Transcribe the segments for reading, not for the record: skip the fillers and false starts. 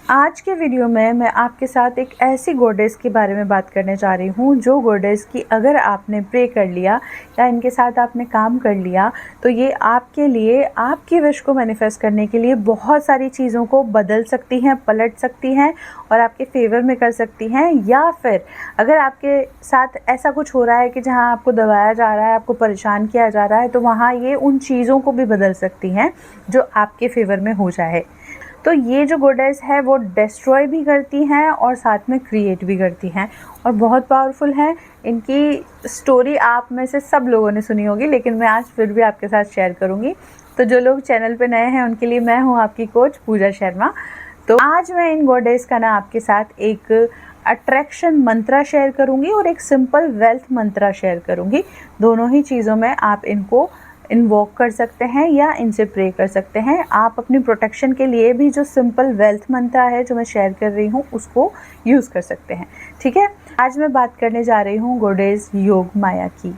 आज के वीडियो में मैं आपके साथ एक ऐसी गॉडेस के बारे में बात करने जा रही हूँ जो गॉडेस की अगर आपने प्रे कर लिया या इनके साथ आपने काम कर लिया तो ये आपके लिए आपकी विश को मैनिफेस्ट करने के लिए बहुत सारी चीज़ों को बदल सकती हैं, पलट सकती हैं और आपके फेवर में कर सकती हैं। या फिर अगर आपके साथ ऐसा कुछ हो रहा है कि जहाँ आपको दबाया जा रहा है, आपको परेशान किया जा रहा है, तो वहाँ ये उन चीज़ों को भी बदल सकती हैं जो आपके फेवर में हो जाए। तो ये जो गॉडेस है वो डिस्ट्रॉय भी करती हैं और साथ में क्रिएट भी करती हैं और बहुत पावरफुल हैं। इनकी स्टोरी आप में से सब लोगों ने सुनी होगी, लेकिन मैं आज फिर भी आपके साथ शेयर करूंगी। तो जो लोग चैनल पे नए हैं उनके लिए मैं हूं आपकी कोच पूजा शर्मा। तो आज मैं इन गॉडेस का ना आपके साथ एक अट्रैक्शन मंत्रा शेयर करूंगी और एक सिंपल वेल्थ मंत्रा शेयर करूंगी। दोनों ही चीज़ों में आप इनको इन्वोक कर सकते हैं या इनसे प्रे कर सकते हैं। आप अपनी प्रोटेक्शन के लिए भी जो सिंपल वेल्थ मंत्र है जो मैं शेयर कर रही हूँ उसको यूज़ कर सकते हैं। ठीक है, आज मैं बात करने जा रही हूँ गॉडेस योग माया की।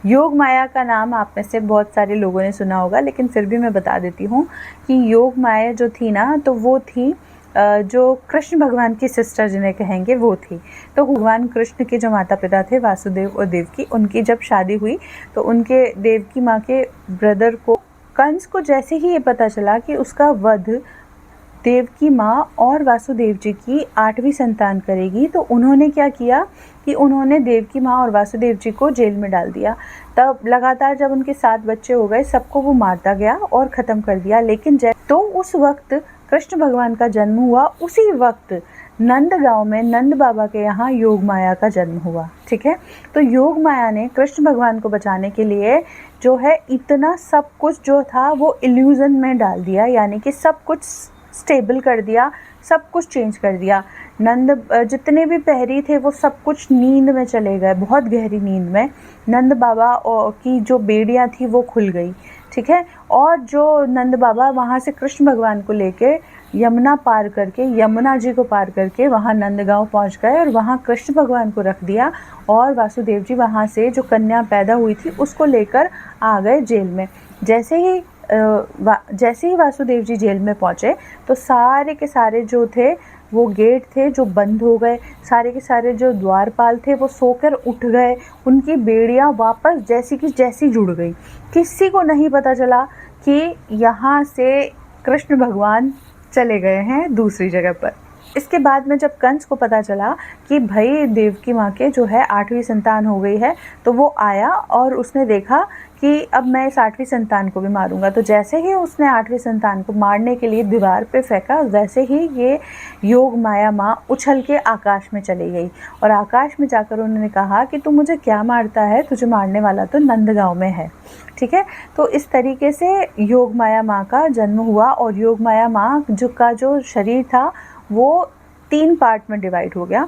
योग माया का नाम आप में से बहुत सारे लोगों ने सुना होगा, लेकिन फिर भी मैं बता देती हूँ कि योग माया जो थी ना, तो वो थी जो कृष्ण भगवान की सिस्टर जिन्हें कहेंगे वो थी। तो भगवान कृष्ण के जो माता पिता थे वासुदेव और देवकी, उनकी जब शादी हुई तो उनके देवकी माँ के ब्रदर को कंस को जैसे ही ये पता चला कि उसका वध देवकी माँ और वासुदेव जी की 8वीं संतान करेगी, तो उन्होंने क्या किया कि उन्होंने देवकी माँ और वासुदेव जी को जेल में डाल दिया। तब लगातार जब उनके 7 बच्चे हो गए, सबको वो मारता गया और ख़त्म कर दिया। लेकिन तो उस वक्त कृष्ण भगवान का जन्म हुआ। उसी वक्त नंद गांव में नंद बाबा के यहाँ योग माया का जन्म हुआ। ठीक है, तो योग माया ने कृष्ण भगवान को बचाने के लिए जो है इतना सब कुछ जो था वो इल्यूजन में डाल दिया, यानी कि सब कुछ स्टेबल कर दिया, सब कुछ चेंज कर दिया। नंद जितने भी पहरी थे वो सब कुछ नींद में चले गए, बहुत गहरी नींद में। नंद बाबा की जो बेड़ियाँ थी वो खुल गई। ठीक है, और जो नंद बाबा वहाँ से कृष्ण भगवान को लेके यमुना पार करके, यमुना जी को पार करके वहाँ नंदगांव पहुँच गए और वहाँ कृष्ण भगवान को रख दिया। और वासुदेव जी वहाँ से जो कन्या पैदा हुई थी उसको लेकर आ गए जेल में। जैसे ही वासुदेव जी जेल में पहुँचे तो सारे के सारे जो थे वो गेट थे जो बंद हो गए, सारे के सारे जो द्वारपाल थे वो सोकर उठ गए, उनकी बेड़ियाँ वापस जैसी की जैसी जुड़ गई। किसी को नहीं पता चला कि यहाँ से कृष्ण भगवान चले गए हैं दूसरी जगह पर। इसके बाद में जब कंस को पता चला कि भाई देवकी माँ के जो है 8वीं संतान हो गई है, तो वो आया और उसने देखा कि अब मैं इस 8वीं संतान को भी मारूंगा। तो जैसे ही उसने 8वीं संतान को मारने के लिए दीवार पे फेंका, वैसे ही ये योग माया माँ उछल के आकाश में चली गई और आकाश में जाकर उन्होंने कहा कि तू मुझे क्या मारता है, तुझे मारने वाला तो नंदगांव में है। ठीक है, तो इस तरीके से योग माया माँ का जन्म हुआ और योग माया माँ जो शरीर था वो 3 पार्ट में डिवाइड हो गया।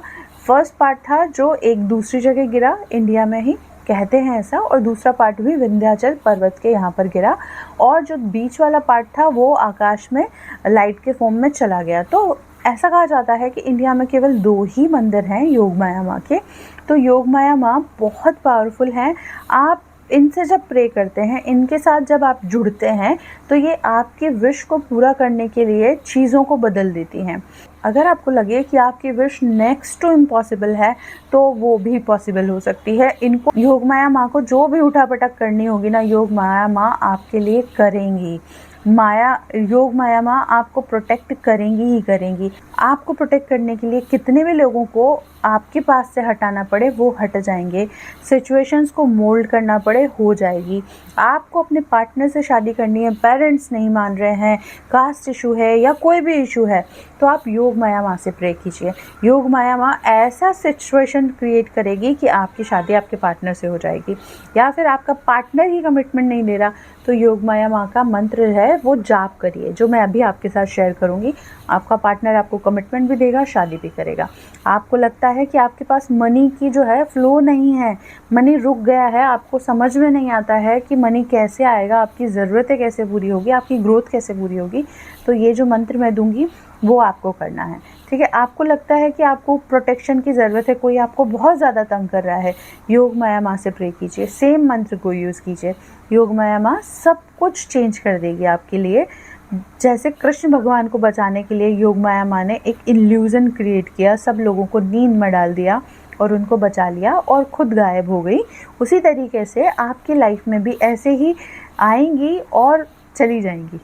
फर्स्ट पार्ट था जो एक दूसरी जगह गिरा, इंडिया में ही कहते हैं ऐसा, और दूसरा पार्ट भी विंध्याचल पर्वत के यहाँ पर गिरा, और जो बीच वाला पार्ट था वो आकाश में लाइट के फॉर्म में चला गया। तो ऐसा कहा जाता है कि इंडिया में केवल 2 ही मंदिर हैं योग माया माँ के। तो योग माया माँ बहुत पावरफुल हैं। आप इनसे जब प्रे करते हैं, इनके साथ जब आप जुड़ते हैं, तो ये आपकी विश को पूरा करने के लिए चीज़ों को बदल देती हैं। अगर आपको लगे कि आपकी विश नेक्स्ट टू इम्पॉसिबल है तो वो भी पॉसिबल हो सकती है। इनको योग माया माँ को जो भी उठापटक करनी होगी ना, योग माया माँ आपके लिए करेंगी। योग माया माँ आपको प्रोटेक्ट करेंगी ही करेंगी। आपको प्रोटेक्ट करने के लिए कितने भी लोगों को आपके पास से हटाना पड़े वो हट जाएंगे, सिचुएशंस को मोल्ड करना पड़े हो जाएगी। आपको अपने पार्टनर से शादी करनी है, पेरेंट्स नहीं मान रहे हैं, कास्ट इशू है या कोई भी इशू है, तो आप योग माया माँ से प्रे कीजिए। योग माया माँ ऐसा सिचुएशन क्रिएट करेगी कि आपकी शादी आपके पार्टनर से हो जाएगी। या फिर आपका पार्टनर ही कमिटमेंट नहीं दे रहा, तो योग माया माँ का मंत्र है वो जाप करिए, जो मैं अभी आपके साथ शेयर करूँगी। आपका पार्टनर आपको कमिटमेंट भी देगा, शादी भी करेगा। आपको लगता है कि आपके पास मनी की जो है फ्लो नहीं है, मनी रुक गया है, आपको समझ में नहीं आता है कि मनी कैसे आएगा, आपकी ज़रूरतें कैसे पूरी होगी, आपकी ग्रोथ कैसे पूरी होगी, तो ये जो मंत्र मैं दूंगी वो आपको करना है। ठीक है, आपको लगता है कि आपको प्रोटेक्शन की ज़रूरत है, कोई आपको बहुत ज़्यादा तंग कर रहा है, योग माया माँ से प्रे कीजिए, सेम मंत्र को यूज़ कीजिए। योग माया माँ सब कुछ चेंज कर देगी आपके लिए। जैसे कृष्ण भगवान को बचाने के लिए योग माया माँ ने एक इल्यूज़न क्रिएट किया, सब लोगों को नींद में डाल दिया और उनको बचा लिया और खुद गायब हो गई, उसी तरीके से आपकी लाइफ में भी ऐसे ही आएंगी और चली जाएंगी।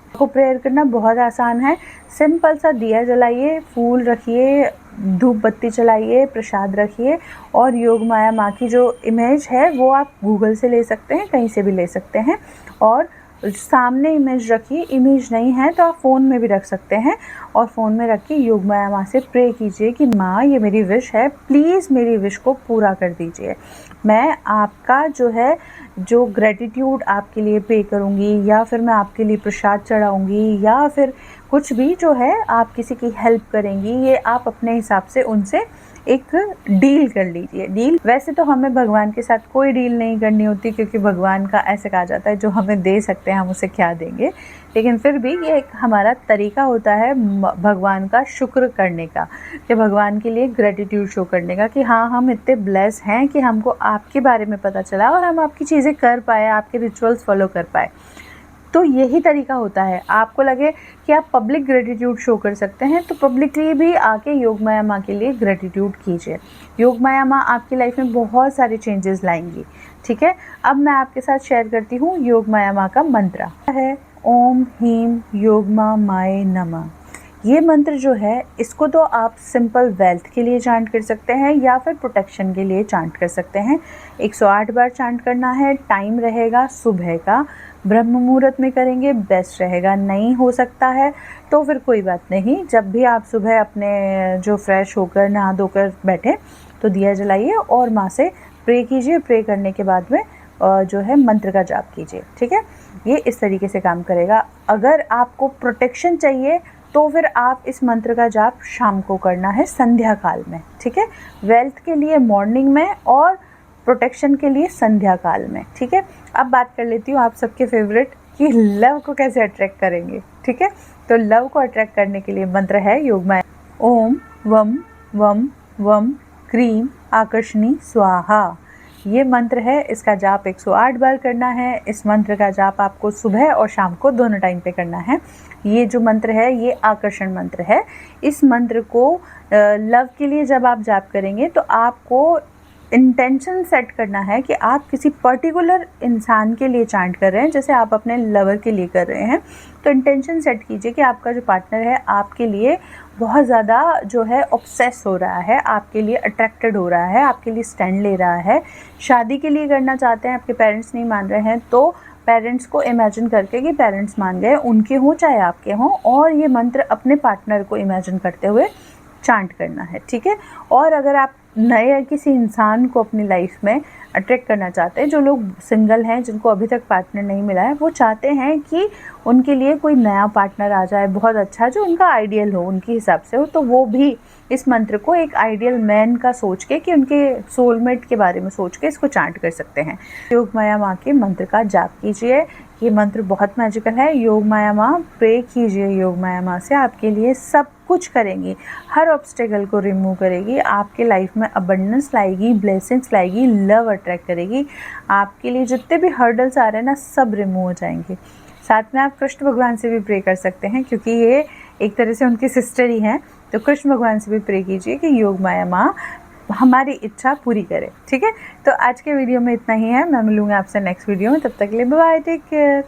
आपको प्रेयर करना बहुत आसान है। सिंपल सा दिया जलाइए, फूल रखिए, धूप बत्ती चलाइए, प्रसाद रखिए और योग माया माँ की जो इमेज है वो आप गूगल से ले सकते हैं, कहीं से भी ले सकते हैं और सामने इमेज रखिए। इमेज नहीं है तो आप फ़ोन में भी रख सकते हैं और फ़ोन में रख के योग माया माँ से प्रे कीजिए कि माँ ये मेरी विश है, प्लीज़ मेरी विश को पूरा कर दीजिए। मैं आपका जो ग्रेटिट्यूड आपके लिए पे करूँगी या फिर मैं आपके लिए प्रसाद चढ़ाऊँगी या फिर कुछ भी जो है आप किसी की हेल्प करेंगी, ये आप अपने हिसाब से उनसे एक डील कर लीजिए। डील वैसे तो हमें भगवान के साथ कोई डील नहीं करनी होती, क्योंकि भगवान का ऐसे कहा जाता है जो हमें दे सकते हैं हम उसे क्या देंगे, लेकिन फिर भी ये एक हमारा तरीका होता है भगवान का शुक्र करने का, कि भगवान के लिए ग्रेटिट्यूड शो करने का कि हाँ हम इतने ब्लेस हैं कि हमको आपके बारे में पता चला और हम आपकी चीज़ें कर पाए, आपके रिचुअल्स फॉलो कर पाए। तो यही तरीका होता है। आपको लगे कि आप पब्लिक ग्रेटिट्यूड शो कर सकते हैं तो पब्लिकली भी आके योग माया माँ के लिए ग्रेटिट्यूड कीजिए। योग माया माँ आपकी लाइफ में बहुत सारे चेंजेस लाएंगी। ठीक है, अब मैं आपके साथ शेयर करती हूँ योग माया माँ का मंत्र है ओम ह्रीम योग माय नमः। ये मंत्र जो है इसको तो आप सिंपल वेल्थ के लिए चांट कर सकते हैं या फिर प्रोटेक्शन के लिए चांट कर सकते हैं। 108 बार चांट करना है। टाइम रहेगा सुबह का, ब्रह्म मुहूर्त में करेंगे बेस्ट रहेगा। नहीं हो सकता है तो फिर कोई बात नहीं, जब भी आप सुबह अपने जो फ्रेश होकर नहा धोकर बैठे तो दिया जलाइए और माँ से प्रे कीजिए। प्रे करने के बाद में जो है मंत्र का जाप कीजिए। ठीक है, ये इस तरीके से काम करेगा। अगर आपको प्रोटेक्शन चाहिए तो फिर आप इस मंत्र का जाप शाम को करना है, संध्या काल में। ठीक है, वेल्थ के लिए मॉर्निंग में और प्रोटेक्शन के लिए संध्या काल में। ठीक है, अब बात कर लेती हूँ आप सबके फेवरेट कि लव को कैसे अट्रैक्ट करेंगे। ठीक है, तो लव को अट्रैक्ट करने के लिए मंत्र है योग माया ओम वम वम वम क्रीम आकर्षणी स्वाहा। ये मंत्र है, इसका जाप 108 बार करना है। इस मंत्र का जाप आपको सुबह और शाम को दोनों टाइम पे करना है। ये जो मंत्र है ये आकर्षण मंत्र है। इस मंत्र को लव के लिए जब आप जाप करेंगे तो आपको इंटेंशन सेट करना है कि आप किसी पर्टिकुलर इंसान के लिए चांट कर रहे हैं, जैसे आप अपने लवर के लिए कर रहे हैं। तो इंटेंशन सेट कीजिए कि आपका जो पार्टनर है आपके लिए बहुत ज़्यादा जो है ऑब्सेस हो रहा है, आपके लिए अट्रैक्टेड हो रहा है, आपके लिए स्टैंड ले रहा है। शादी के लिए करना चाहते हैं, आपके पेरेंट्स नहीं मान रहे हैं तो पेरेंट्स को इमेजिन करके कि पेरेंट्स मान गए, उनके हों चाहे आपके हों, और ये मंत्र अपने पार्टनर को इमेजिन करते हुए चांट करना है। ठीक है, और अगर आप नए किसी इंसान को अपनी लाइफ में अट्रैक्ट करना चाहते हैं, जो लोग सिंगल हैं जिनको अभी तक पार्टनर नहीं मिला है, वो चाहते हैं कि उनके लिए कोई नया पार्टनर आ जाए बहुत अच्छा, जो उनका आइडियल हो, उनके हिसाब से हो, तो वो भी इस मंत्र को एक आइडियल मैन का सोच के कि उनके सोलमेट के बारे में सोच के इसको चांट कर सकते हैं। योग माया माँ के मंत्र का जाप कीजिए। ये मंत्र बहुत मैजिकल है। योग माया माँ प्रे कीजिए, योग माया माँ से आपके लिए सब कुछ करेंगी, हर ऑब्स्टेकल को रिमूव करेगी, आपके लाइफ में अबंडेंस लाएगी, ब्लेसिंग्स लाएगी, लव अट्रैक्ट करेगी। आपके लिए जितने भी हर्डल्स आ रहे हैं ना सब रिमूव हो जाएंगे। साथ में आप कृष्ण भगवान से भी प्रे कर सकते हैं, क्योंकि ये एक तरह से उनकी सिस्टर ही हैं। तो कृष्ण भगवान से भी प्रे कीजिए कि योग माया माँ हमारी इच्छा पूरी करे। ठीक है, तो आज के वीडियो में इतना ही है। मैं मिलूँगी आपसे नेक्स्ट वीडियो में, तब तक के लिए बाय, टेक केयर।